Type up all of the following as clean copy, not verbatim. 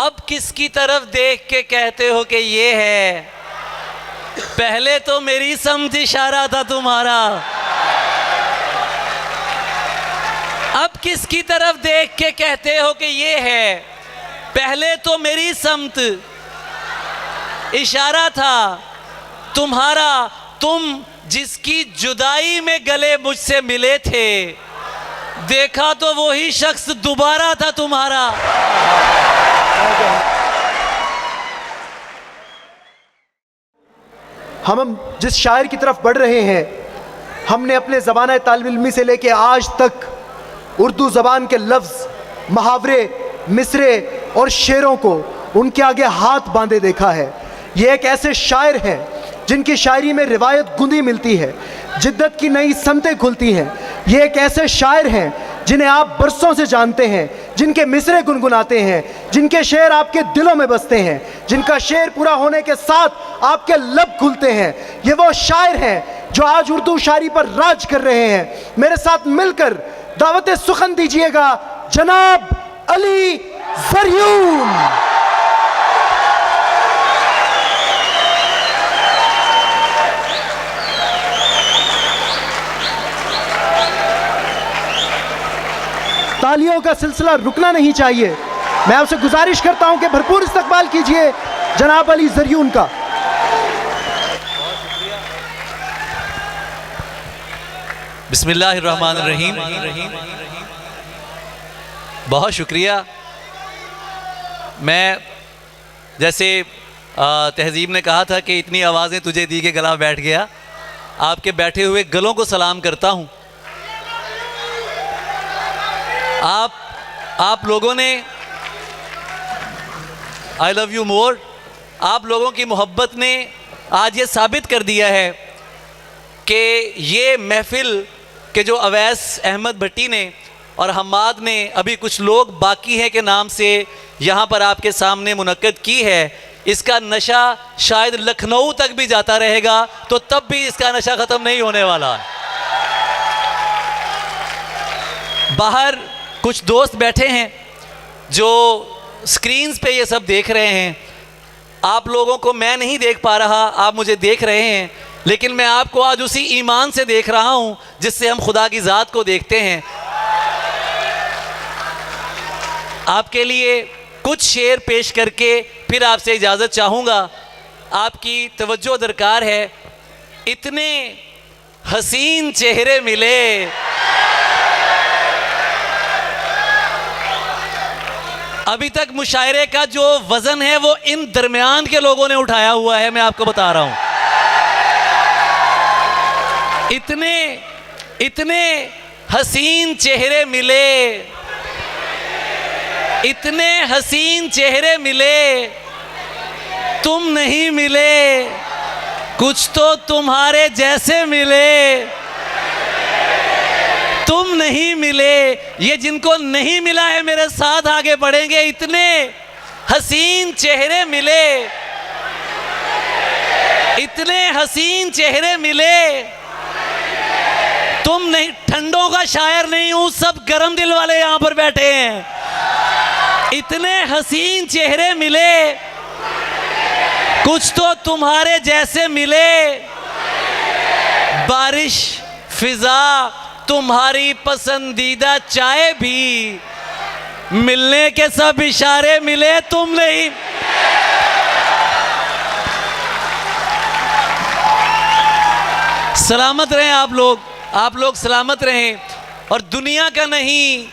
अब किसकी तरफ देख के कहते हो कि ये है, पहले तो मेरी समझ इशारा था तुम्हारा। अब किसकी तरफ देख के कहते हो कि ये है, पहले तो मेरी समत इशारा था तुम्हारा। तुम जिसकी जुदाई में गले मुझसे मिले थे, देखा तो वही शख्स दोबारा था तुम्हारा। हम जिस शायर की तरफ बढ़ रहे हैं, हमने अपने ज़बान तालिब इल्मी से लेके आज तक उर्दू ज़बान के लफ्ज़, मुहावरे, मिसरे और शेरों को उनके आगे हाथ बांधे देखा है। ये एक ऐसे शायर हैं जिनकी शायरी में रिवायत गुंदी मिलती है, जिद्दत की नई समतें खुलती हैं। ये एक ऐसे शायर हैं जिन्हें आप बरसों से जानते हैं, जिनके मिसरे गुनगुनाते हैं, जिनके शेर आपके दिलों में बसते हैं, जिनका शेर पूरा होने के साथ आपके लब खुलते हैं। ये वो शायर हैं जो आज उर्दू शायरी पर राज कर रहे हैं। मेरे साथ मिलकर दावत सुखन दीजिएगा जनाब अली ज़रयून। तालियों का सिलसिला रुकना नहीं चाहिए। मैं आपसे गुजारिश करता हूं कि भरपूर इस्तकबाल कीजिए जनाब अली ज़रयून का। बिस्मिल्लाहिर्रहमानिर्रहीम। बहुत शुक्रिया। मैं जैसे तहजीब ने कहा था कि इतनी आवाज़ें तुझे दी के गला बैठ गया, आपके बैठे हुए गलों को सलाम करता हूँ। आप लोगों ने आई लव यू मोर, आप लोगों की मोहब्बत ने आज ये साबित कर दिया है कि ये महफिल के जो अवैस अहमद भट्टी ने और हम्माद ने अभी कुछ लोग बाकी हैं के नाम से यहाँ पर आपके सामने मुनक्कद की है, इसका नशा शायद लखनऊ तक भी जाता रहेगा, तो तब भी इसका नशा ख़त्म नहीं होने वाला। बाहर कुछ दोस्त बैठे हैं जो स्क्रीन्स पे ये सब देख रहे हैं। आप लोगों को मैं नहीं देख पा रहा, आप मुझे देख रहे हैं, लेकिन मैं आपको आज उसी ईमान से देख रहा हूँ जिससे हम खुदा की ज़ात को देखते हैं। आपके लिए कुछ शेर पेश करके फिर आपसे इजाज़त चाहूँगा। आपकी तवज्जो दरकार है। इतने हसीन चेहरे मिले, अभी तक मुशायरे का जो वज़न है वो इन दरमियान के लोगों ने उठाया हुआ है, मैं आपको बता रहा हूँ। इतने हसीन चेहरे मिले, इतने हसीन चेहरे मिले, तुम नहीं मिले, कुछ तो तुम्हारे जैसे मिले, तुम नहीं मिले। ये जिनको नहीं मिला है मेरे साथ आगे बढ़ेंगे। इतने हसीन चेहरे मिले, इतने हसीन चेहरे मिले, तुम नहीं। ठंडों का शायर नहीं हूं, सब गरम दिल वाले यहां पर बैठे हैं। इतने हसीन चेहरे मिले, कुछ तो तुम्हारे जैसे मिले, बारिश फिजा तुम्हारी पसंदीदा चाय भी, मिलने के सब इशारे मिले, तुम नहीं। सलामत रहें आप लोग सलामत रहें। और दुनिया का नहीं,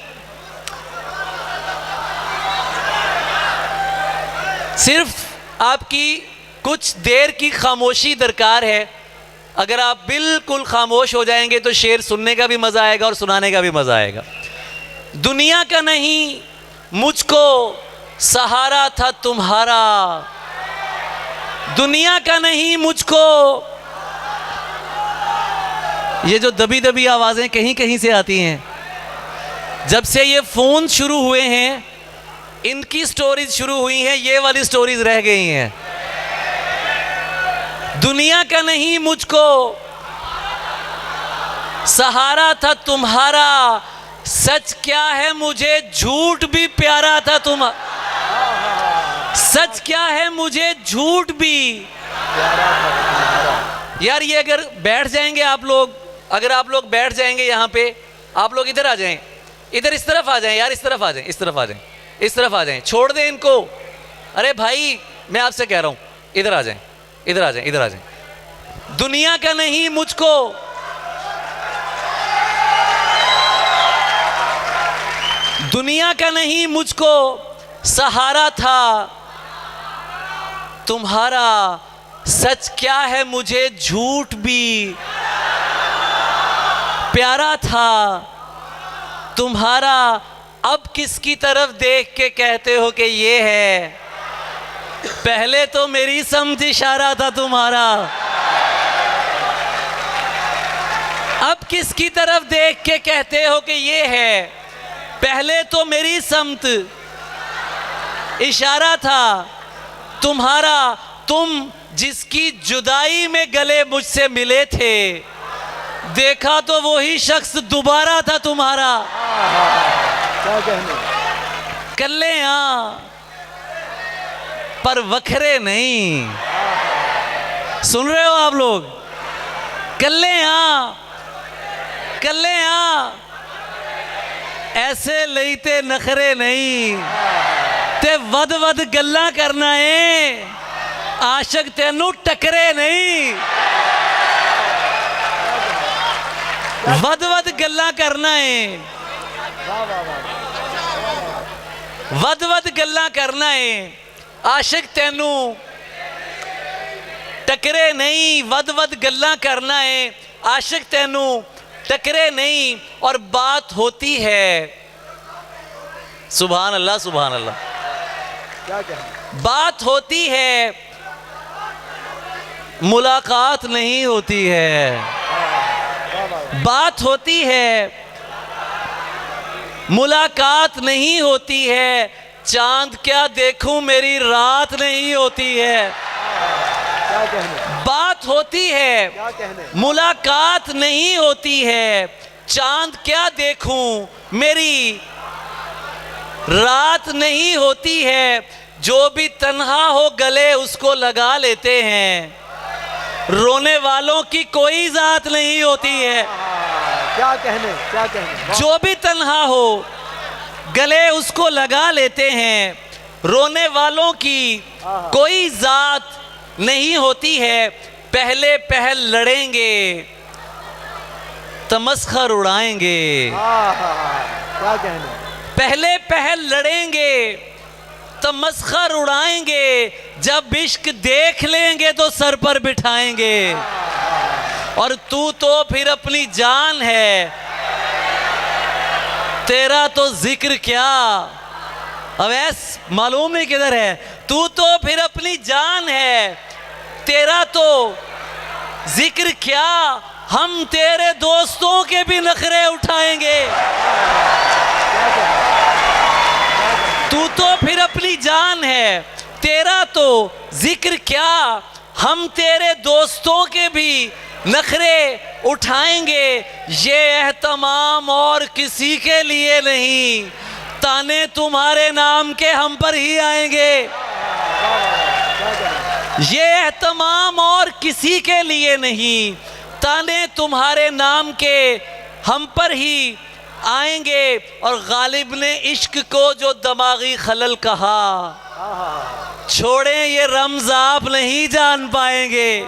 सिर्फ आपकी कुछ देर की खामोशी दरकार है। अगर आप बिल्कुल खामोश हो जाएंगे तो शेर सुनने का भी मज़ा आएगा और सुनाने का भी मज़ा आएगा। दुनिया का नहीं, मुझको सहारा था तुम्हारा, दुनिया का नहीं मुझको। ये जो दबी दबी आवाज़ें कहीं कहीं से आती हैं, जब से ये फ़ोन शुरू हुए हैं, इनकी स्टोरीज शुरू हुई हैं, ये वाली स्टोरीज रह गई हैं। दुनिया का नहीं मुझको सहारा था तुम्हारा, सच क्या है मुझे झूठ भी प्यारा था सच क्या है मुझे झूठ भी। यार ये अगर बैठ जाएंगे आप लोग, अगर आप लोग बैठ जाएंगे यहाँ पे, आप लोग इधर आ जाएं, इधर इस तरफ आ जाएं यार, इस तरफ आ जाएं, इस तरफ आ जाएं, इस तरफ आ जाएं, छोड़ दें इनको। अरे भाई मैं आपसे कह रहा हूँ, इधर आ जाएं, इधर आ जाएं, इधर आ जाएं। दुनिया का नहीं मुझको, दुनिया का नहीं मुझको सहारा था तुम्हारा। सच क्या है मुझे झूठ भी प्यारा था तुम्हारा। अब किसकी तरफ देख के कहते हो कि ये है, पहले तो मेरी समझ इशारा था तुम्हारा। अब किसकी तरफ देख के कहते हो कि ये है, पहले तो मेरी समत इशारा था तुम्हारा। तुम जिसकी जुदाई में गले मुझसे मिले थे, देखा तो वही शख्स दोबारा था तुम्हारा। क्या कहने, कल्ले हाँ पर वखरे नहीं। सुन रहे हो आप लोग? कल्ले हाँ, कल्ले हाँ, ऐसे लईते नखरे नहीं ते वद वद गल्ला करना है, आशक तेनू टकरे नहीं। वद वद गल्ला करना है, वद वद गल्ला करना है, आशिक तेनू टकरे नहीं। वद वद गल्ला करना है, आशिक तेनू टकरे नहीं। और बात होती है, सुभान अल्लाह सुभान अल्लाह, क्या कहने, बात होती है, मुलाकात नहीं होती है। बात होती है, मुलाकात नहीं होती है। चांद क्या देखूं मेरी रात नहीं होती है। क्या कहने, बात होती है, क्या कहने, मुलाकात नहीं होती है। चांद क्या देखूं मेरी रात नहीं होती है। जो भी तन्हा हो गले उसको लगा लेते हैं, रोने वालों की कोई जात नहीं होती है। क्या कहने, क्या कहने, जो भी तन्हा हो गले उसको लगा लेते हैं, रोने वालों की कोई जात नहीं होती है। पहले पहल लड़ेंगे तमस्खर उड़ाएंगे। क्या कहने, पहले पहल लड़ेंगे तमस्खर उड़ाएंगे। जब इश्क देख लेंगे तो सर पर बिठाएंगे। और तू तो फिर अपनी जान है, तेरा तो जिक्र क्या। अवैस मालूम नहीं किधर है। तू तो फिर अपनी जान है, तेरा तो जिक्र क्या। हम तेरे दोस्तों के भी नखरे उठाएंगे। तू तो फिर अपनी जान है, तेरा तो जिक्र क्या। हम तेरे दोस्तों के भी नखरे उठाएंगे। ये एहतमाम और किसी के लिए नहीं, ताने तुम्हारे नाम के हम पर ही आएंगे। ये एहतमाम और किसी के लिए नहीं, ताने तुम्हारे नाम के हम पर ही आएंगे। और गालिब ने इश्क को जो दिमागी खलल कहा, छोड़ें ये रम्ज़ आप नहीं जान पाएंगे।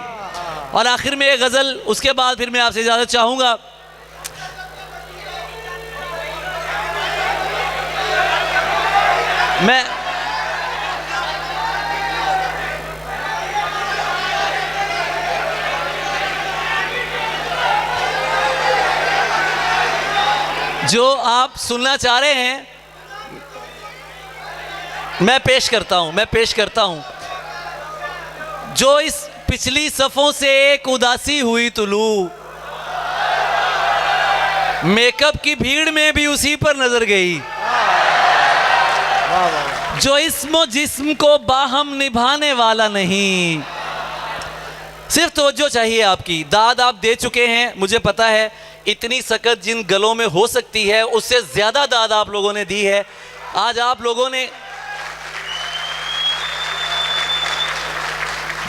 और आखिर में एक गज़ल, उसके बाद फिर मैं आपसे इजाज़त चाहूँगा। मैं जो आप सुनना चाह रहे हैं मैं पेश करता हूं। जो इस पिछली सफ़ों से एक उदासी हुई तुलू, मेकअप की भीड़ में भी उसी पर नजर गई। जो इस्म जिस्म को बाहम निभाने वाला नहीं। सिर्फ तवज्जो चाहिए आपकी। दाद आप दे चुके हैं, मुझे पता है। इतनी सकत जिन गलों में हो सकती है उससे ज़्यादा दाद आप लोगों ने दी है। आज आप लोगों ने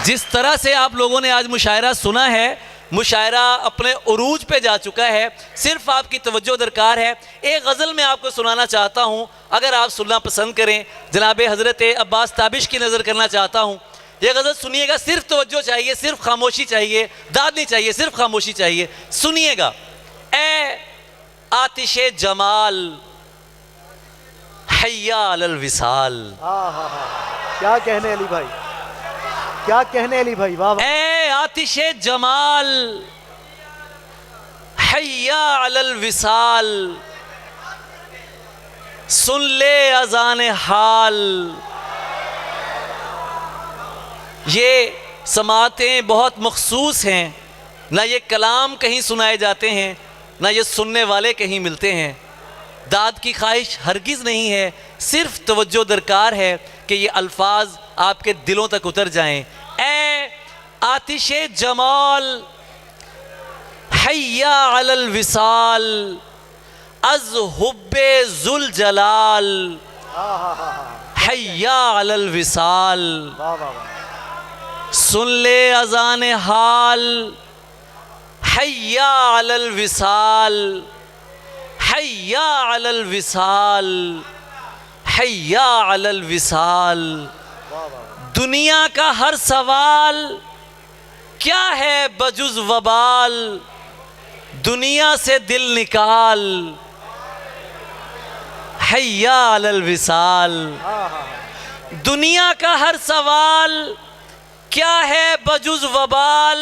जिस तरह से आप लोगों ने आज मुशायरा सुना है, मुशायरा अपने उरूज पे जा चुका है। सिर्फ आपकी तवज्जो दरकार है। एक गज़ल मैं आपको सुनाना चाहता हूँ, अगर आप सुनना पसंद करें। जनाब हज़रत अब्बास ताबिश की नज़र करना चाहता हूँ। ये गज़ल सुनिएगा, सिर्फ तवज्जो चाहिए, सिर्फ खामोशी चाहिए, दाद नहीं चाहिए, सिर्फ खामोशी चाहिए। सुनिएगा। ए आतिशे जमाल हैया अलल विसाल। क्या कहने अली भाई, क्या कहने अली भाई, वाह वाह। ए आतिशे जमाल हैया अलल विसाल, सुन ले अजान हाल। ये समातें बहुत मखसूस हैं, ना ये कलाम कहीं सुनाए जाते हैं, ना ये सुनने वाले कहीं मिलते हैं। दाद की ख्वाहिश हरगिज़ नहीं है, सिर्फ तवज्जो दरकार है कि ये अल्फाज आपके दिलों तक उतर जाएं। ए आतिशे जमाल हैया अलल विसाल, अज हुब्बे जुल जलाल हैया अलल विसाल, सुन ले अजान हाल हैया अलल विसाल, हैया अलल विसाल, हैया अलल विसाल। दुनिया का हर सवाल क्या है बजुज वबाल, दुनिया से दिल निकाल हैया अलल विसाल। दुनिया का हर सवाल क्या है बजुज वबाल,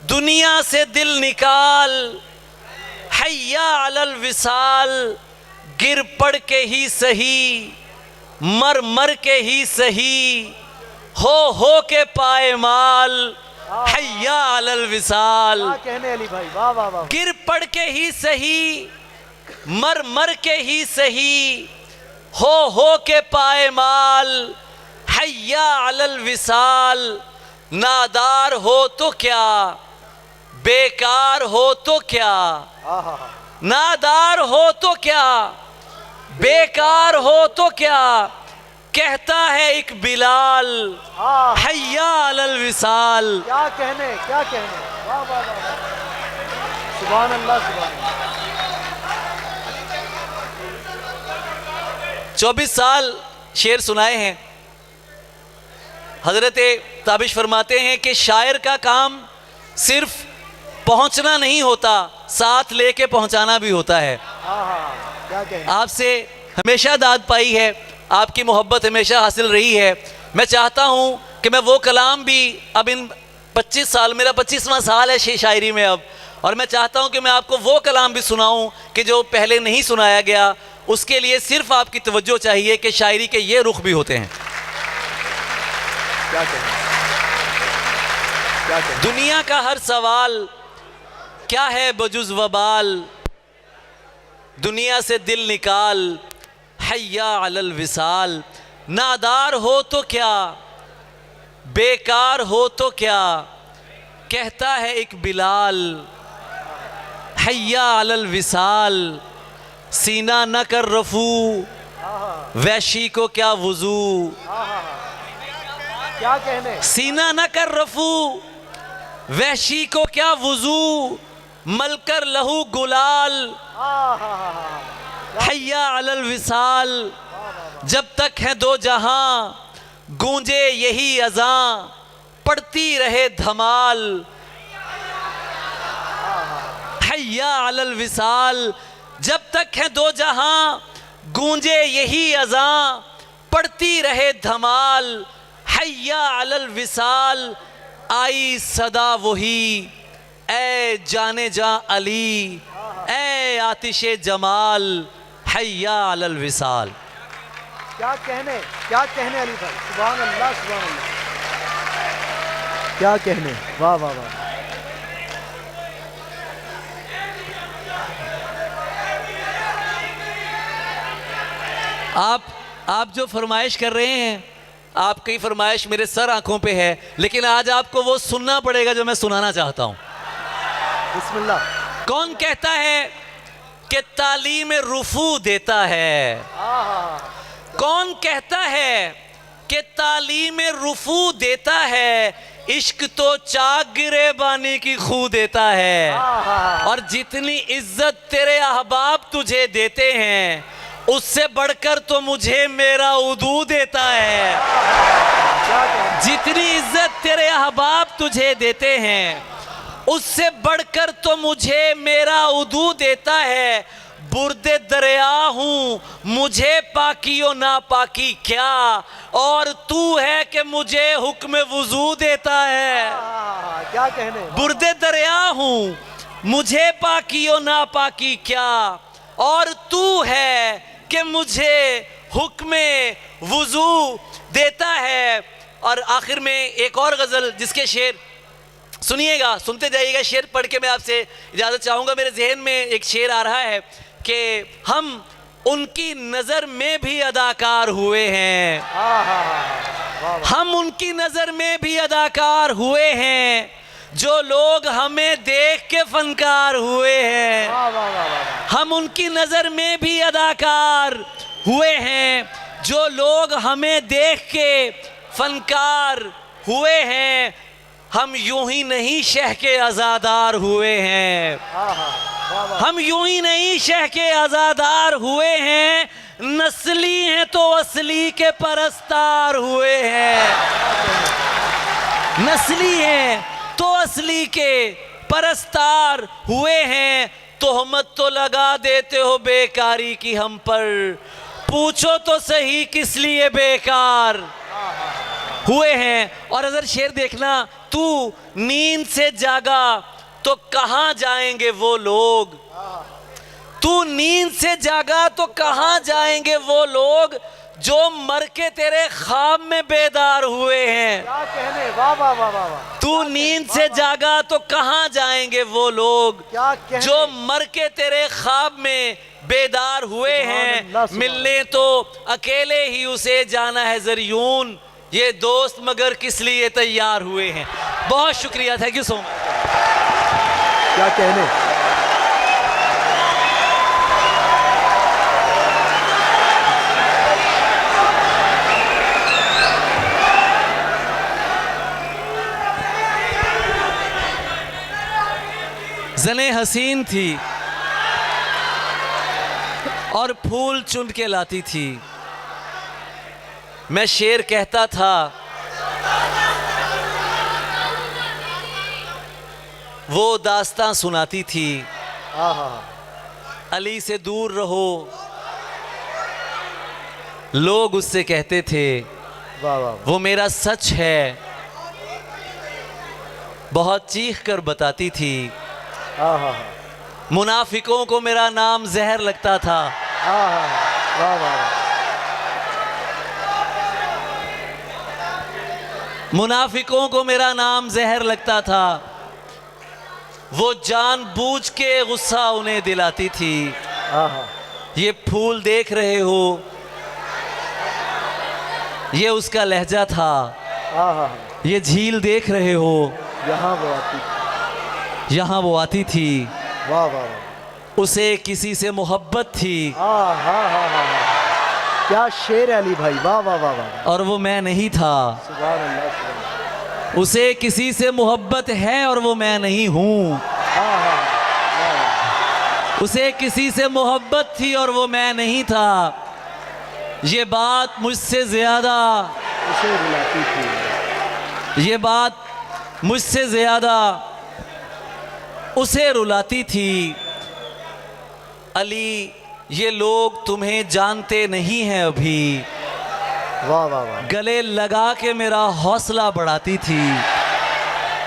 दुनिया से दिल निकाल हैया अलल विसाल। गिर पड़ के ही सही, मर मर के ही सही, हो के पाए माल हैया अलल विसाल। क्या कहने अली भाई, वाह वाह वाह। गिर पड़ के ही सही, मर मर के ही सही, हो के पाए माल हैया अलल विसाल। नादार हो तो क्या, बेकार हो तो क्या, नादार हो तो क्या, बेकार हो तो क्या, कहता है एक बिलाल हैया अलल विसाल। क्या कहने, क्या कहने, वाह वाह वाह, सुभान अल्लाह, सुभान अल्लाह। 24 साल शेर सुनाए हैं। हजरत ताबिश फरमाते हैं कि शायर का काम सिर्फ पहुंचना नहीं होता, साथ लेके पहुंचाना भी होता है। क्या कहने। आपसे हमेशा दाद पाई है, आपकी मोहब्बत हमेशा हासिल रही है। मैं चाहता हूं कि मैं वो कलाम भी, अब इन 25 साल, मेरा 25वां साल है शायरी में अब, और मैं चाहता हूं कि मैं आपको वो कलाम भी सुनाऊं कि जो पहले नहीं सुनाया गया। उसके लिए सिर्फ आपकी तवज्जो चाहिए कि शायरी के ये रुख भी होते हैं। क्या कहने, क्या कहने। दुनिया का हर सवाल क्या है बजुज वबाल, दुनिया से दिल निकाल हैया अलल विसाल। नादार हो तो क्या, बेकार हो तो क्या, कहता है एक बिलाल हैया अलल विसाल। सीना न कर रफू, वैशी को क्या वुजू, क्या कहने। सीना न कर रफू, वैशी को क्या वुजू, मलकर लहू गुलाल हैया अलल विसाल। जब तक है दो जहां, गूंजे यही अज़ां, पड़ती रहे धमाल हैया अलल विसाल। जब तक है दो जहां, गूंजे यही अज़ां, पड़ती रहे धमाल हैया अलल विसाल। आई सदा वही, ए जाने जा अली, ए आतिशे जमाल हैया अलल विसाल। क्या कहने, क्या कहने अली भाई, सुभान अल्लाह, सुभान अल्लाह। क्या कहने, वाह वाह वाह। आप जो फरमाइश कर रहे हैं, आपकी फरमाइश मेरे सर आंखों पे है, लेकिन आज आपको वो सुनना पड़ेगा जो मैं सुनाना चाहता हूं। बिस्मिल्लाह। कौन कहता है कि तालीम रुफू देता है, कौन कहता है कि तालीम रुफू देता है, इश्क तो चाक गिरेबानी की खू देता है। और जितनी इज्जत तेरे अहबाब तुझे देते हैं, उससे बढ़कर तो मुझे मेरा उदू देता है। जितनी इज्जत तेरे अहबाब तुझे देते हैं, उससे बढ़कर तो मुझे मेरा उदू देता है। बुर्दे दरिया हूँ, मुझे पाकियो ना पाकी क्या, और तू है कि मुझे हुक्म वुजू देता है। क्या कहने। बुर्दे दरिया हूँ, मुझे पाकियो ना पाकी क्या, और तू है कि मुझे हुक्म वुजू देता है। और आखिर में एक और गज़ल जिसके शेर सुनिएगा, सुनते जाइएगा। शेर पढ़ के मैं आपसे इजाज़त चाहूँगा। मेरे जहन में एक शेर आ रहा है कि हम उनकी नज़र में भी अदाकार हुए हैं, हम उनकी नज़र में भी अदाकार हुए हैं, जो लोग हमें देख के फनकार हुए हैं। हम उनकी नज़र में भी अदाकार हुए हैं, जो लोग हमें देख के फनकार हुए हैं। हम यूं ही नहीं शह के आज़ादार हुए हैं, हम यूं ही नहीं शह के आज़ादार हुए हैं, नस्ली हैं तो असली के परस्तार हुए हैं। नस्ली हैं तो असली के परस्तार हुए हैं। तोहमत तो लगा देते हो बेकारी की हम पर, पूछो तो सही किस लिए बेकार हुए हैं। और अगर शेर देखना, तू नींद से जागा तो कहाँ जाएंगे वो लोग, तू नींद से जागा तो कहाँ जाएंगे वो लोग, जो मर के तेरे ख्वाब में बेदार हुए हैं। क्या कहने। वाह वाह वाह वाह। तू नींद से जागा तो कहाँ जाएंगे वो लोग, क्या कहने। जो मर के तेरे ख्वाब में बेदार हुए हैं। मिलने तो अकेले ही उसे जाना है ज़रियून, ये दोस्त मगर किस लिए तैयार हुए हैं। बहुत शुक्रिया, थैंक यू सो मच। क्या कहने। ज़ने हसीन थी और फूल चुन के लाती थी। मैं शेर कहता था, वो दास्तां सुनाती थी। अली से दूर रहो, लोग उससे कहते थे। वाह वाह। वो मेरा सच है, बहुत चीख कर बताती थी। मुनाफिकों को मेरा नाम जहर लगता था। वाह वाह। मुनाफिकों को मेरा नाम जहर लगता था, वो जानबूझ के गुस्सा उन्हें दिलाती थी। ये फूल देख रहे हो, ये उसका लहजा था। ये झील देख रहे हो, यहाँ वो आती थी। यहाँ वो आती थी। वाह वाह। उसे किसी से मोहब्बत थी। क्या शेर है अली भाई। वाह वाह वाह वाह। और वो मैं नहीं था। सुभान अल्लाह, सुभान। उसे किसी से मोहब्बत है और वो मैं नहीं हूँ। उसे किसी से मोहब्बत थी और वो मैं नहीं था। ये बात मुझसे ज़्यादा उसे रुलाती थी। ये बात मुझसे ज़्यादा उसे रुलाती थी। अली, ये लोग तुम्हें जानते नहीं हैं अभी। वाह वाह वाह। गले लगा के मेरा हौसला बढ़ाती थी।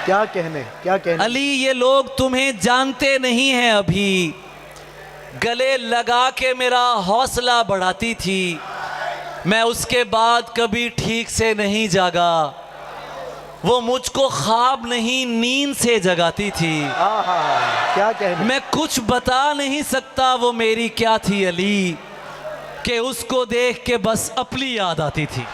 क्या कहने, क्या कहने। अली, ये लोग तुम्हें जानते नहीं हैं अभी। गले लगा के मेरा हौसला बढ़ाती थी। मैं उसके बाद कभी ठीक से नहीं जागा। वो मुझको ख्वाब नहीं नींद से जगाती थी। क्या कहने। मैं कुछ बता नहीं सकता वो मेरी क्या थी अली, कि उसको देख के बस अपनी याद आती थी।